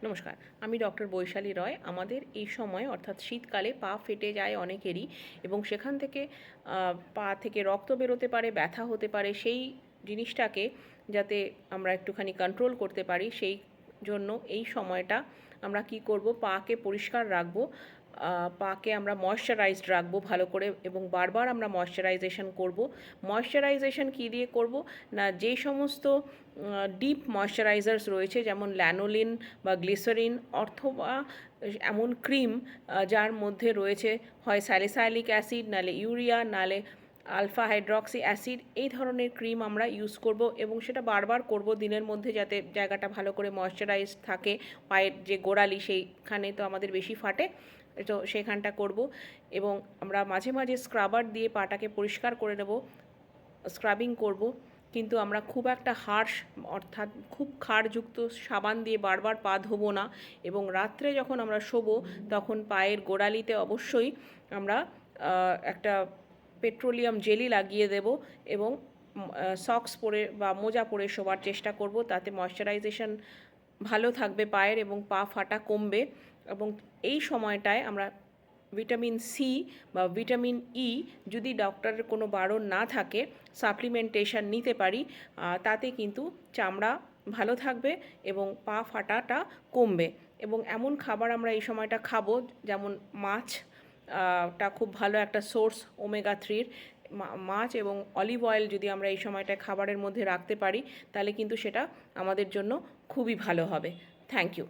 নমস্কার, আমি ডক্টর বৈশালী রয়। আমাদের এই সময় অর্থাৎ শীতকালে পা ফেটে যায় অনেকেরই, এবং সেখান থেকে পা থেকে রক্ত বেরোতে পারে, ব্যথা হতে পারে। সেই জিনিসটাকে যাতে আমরা একটুখানি কন্ট্রোল করতে পারি, সেই জন্য এই সময়টা আমরা কি করব, পাকে পরিষ্কার রাখবো। পাকে আমরা ময়শ্চারাইজড রাখবো ভালো করে, এবং বারবার আমরা ময়শ্চারাইজেশন করব। ময়শ্চারাইজেশন কী দিয়ে করব না, যেই সমস্ত ডিপ ময়শ্চারাইজার্স রয়েছে, যেমন ল্যানোলিন বা গ্লিসারিন, অথবা এমন ক্রিম যার মধ্যে রয়েছে হয় স্যালিসাইলিক অ্যাসিড, নালে ইউরিয়া, নালে আলফা হাইড্রক্সি অ্যাসিড, এই ধরনের ক্রিম আমরা ইউজ করব, এবং সেটা বারবার করব দিনের মধ্যে, যাতে জায়গাটা ভালো করে ময়শ্চারাইজ থাকে। পায়ের যে গোড়ালি, সেইখানে তো আমাদের বেশি ফাটে, তো সেখানটা করব। এবং আমরা মাঝে মাঝে স্ক্রাবার দিয়ে পাটাকে পরিষ্কার করে নেব, স্ক্রাবিং করব। কিন্তু আমরা খুব একটা হার্শ, অর্থাৎ খুব ক্ষারযুক্ত সাবান দিয়ে বারবার পা ধোবো না। এবং রাত্রে যখন আমরা শোবো, তখন পায়ের গোড়ালিতে অবশ্যই আমরা একটা পেট্রোলিয়াম জেলি লাগিয়ে দেব, এবং সক্স পরে বা মোজা পরে শোবার চেষ্টা করব। তাতে ময়শ্চারাইজেশন ভালো থাকবে পায়ের, এবং পা ফাটা কমবে। এবং এই সময়টায় আমরা ভিটামিন সি বা ভিটামিন ই, যদি ডক্টরের কোনো বারণ না থাকে, সাপ্লিমেন্টেশন নিতে পারি। তাতে কিন্তু চামড়া ভালো থাকবে এবং পা ফাটাটা কমবে। এবং এমন খাবার আমরা এই সময়টা খাবো, যেমন মাছ টা খুব ভালো একটা সোর্স ওমেগা 3। মাছ এবং অলিভ অয়েল যদি আমরা এই সময়টা খাবারের মধ্যে রাখতে পারি, তাহলে কিন্তু সেটা আমাদের জন্য খুবই ভালো হবে। Thank you.